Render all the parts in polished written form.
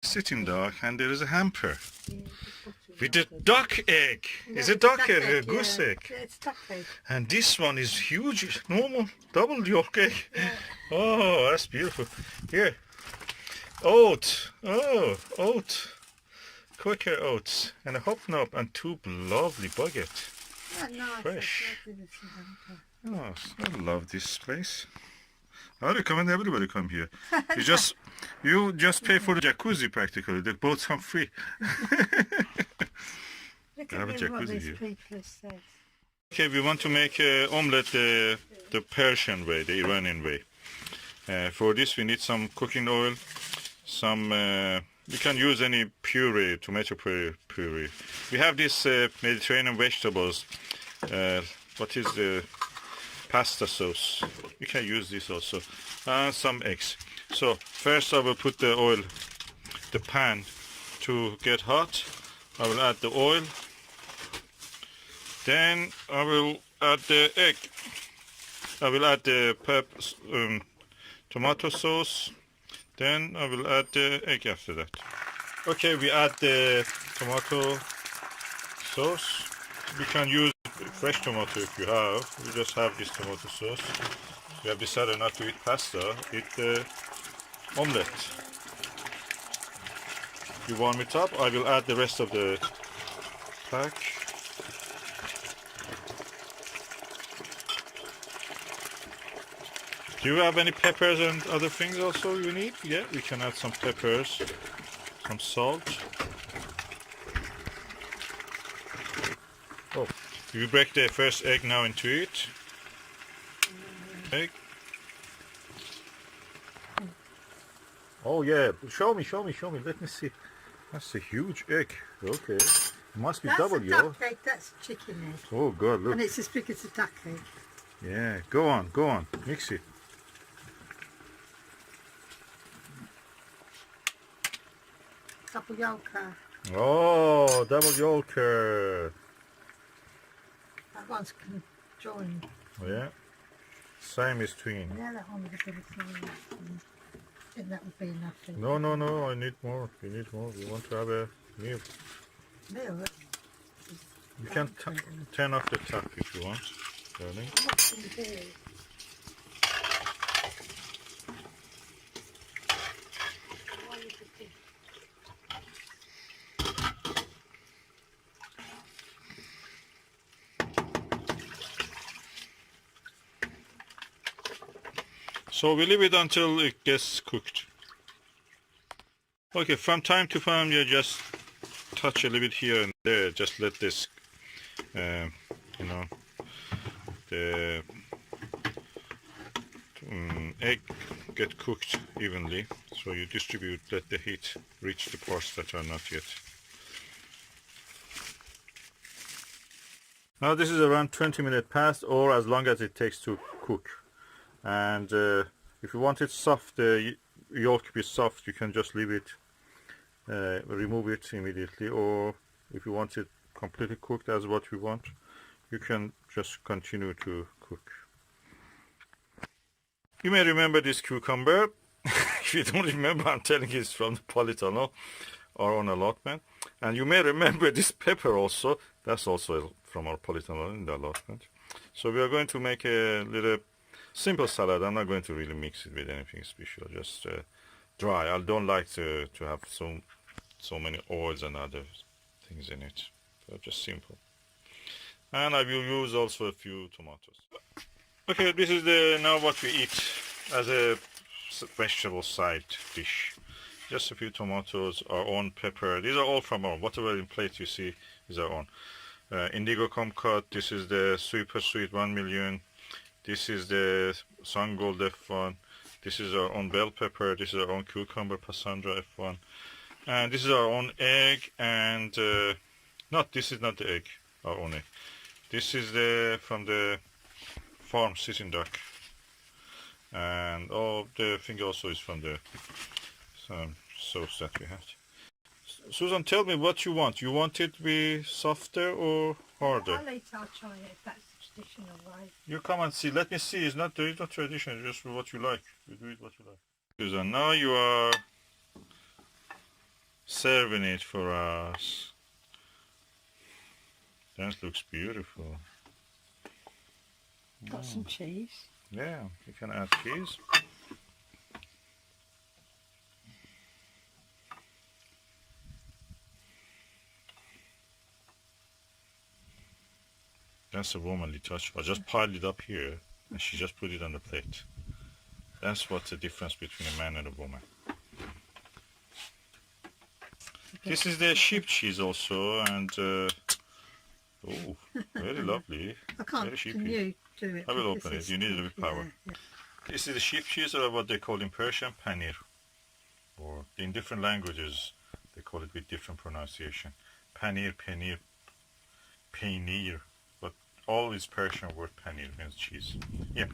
sitting duck, and there is a hamper Yeah, with a duck egg. no, Is it it's a duck egg, a goose yeah. egg? Yeah, it's duck egg. And this one is huge, normal, double yolk egg. Yeah. Oh, that's beautiful. Here, oat. Oh, oat. Quaker oats and a hop knob and two lovely baguette. Oh, nice. Fresh. That's lovely, Oh, I love this place. I recommend everybody come here. You just pay for the jacuzzi practically. The boats come free. Look have a at what jacuzzi these here. people said. Okay, we want to make omelette the Persian way, the Iranian way. For this we need some cooking oil, some you can use any puree, tomato puree. We have this Mediterranean vegetables. What is the pasta sauce? You can use this also. And some eggs. So first I will put the oil, the pan to get hot. I will add the oil. Then I will add the egg. I will add the tomato sauce. Then I will add the egg after that. Okay, we add the tomato sauce. We can use fresh tomato if you have. We just have this tomato sauce. We have decided not to eat pasta, eat the omelette. You warm it up, I will add the rest of the pack. Do you have any peppers and other things also you need? Yeah, we can add some peppers, some salt. Oh, you break the first egg now into it. Egg. Oh yeah, show me. Let me see. That's a huge egg. Okay, it must be That's double a yolk. duck egg, that's a chicken egg. Oh God, look. And it's as big as a duck egg. Yeah, go on, mix it. Double yolker. Oh, double yolker. That one's conjoined. Yeah, same as twin. Yeah, that one was a bit of I think that would be enough. No, I need more. We need more. We want to have a meal. Meal? You can turn off the tap if you want, darling. What can you do? So we leave it until it gets cooked. Okay, from time to time you just touch a little bit here and there. Just let this, you know, the egg get cooked evenly. So you distribute, let the heat reach the parts that are not yet. Now this is around 20 minutes past, or as long as it takes to cook. And if you want it soft, the yolk to be soft, you can just leave it, remove it immediately. Or if you want it completely cooked as what we want, you can just continue to cook. You may remember this cucumber. If you don't remember, I'm telling you it's from the polytunnel or on allotment. And you may remember this pepper also. That's also from our polytunnel in the allotment. So we are going to make a little simple salad. I'm not going to really mix it with anything special, just dry. I don't like to have so many oils and other things in it. So just simple. And I will use also a few tomatoes. Okay, this is now what we eat as a vegetable side dish. Just a few tomatoes, our own pepper. These are all from our, whatever in plate you see is our own. Indigo kumquat. This is the super sweet 1 million. This is the sun gold F1. This is our own bell pepper. This is our own cucumber Passandra F1. And this is our own egg. And this is not the egg, our own egg. This is from the farm sitting duck. And the thing also is from the sauce that we had. Susan, tell me what you want. You want it to be softer or harder? I'll try it if that's the traditional way. You come and see. Let me see. It's not tradition. It's just what you like. You do it what you like. Susan, now you are serving it for us. That looks beautiful. Got some cheese. Yeah, you can add cheese. That's a womanly touch. I just piled it up here and she just put it on the plate. That's what's the difference between a man and a woman. This is the sheep cheese also, and oh, very lovely. I can't. Very sheepy. Can you do it? I will Because open it. it's- You need a little bit power. Yeah. This is the sheep cheese, or what they call in Persian paneer, or in different languages they call it with different pronunciation. Paneer, paneer, paneer, but always Persian word paneer means cheese. Yeah.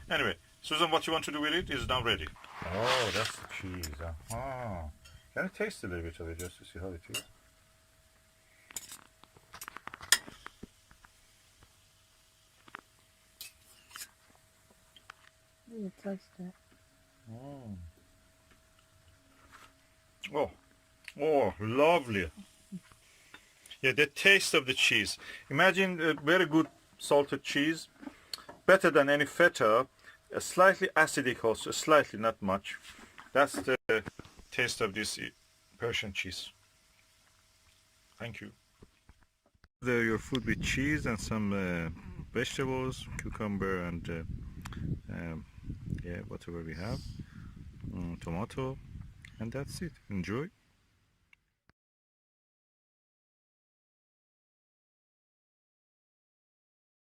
Anyway, Susan, what you want to do with it is now ready. Oh, that's the cheese. Uh-huh. Can I taste a little bit of it just to see how it is? You taste it. Oh, oh, lovely. Yeah, the taste of the cheese. Imagine a very good salted cheese, better than any feta, slightly acidic also, slightly, not much. That's the taste of this Persian cheese. Thank you. Your food with cheese and some vegetables, cucumber and yeah, whatever we have, tomato, and that's it. Enjoy.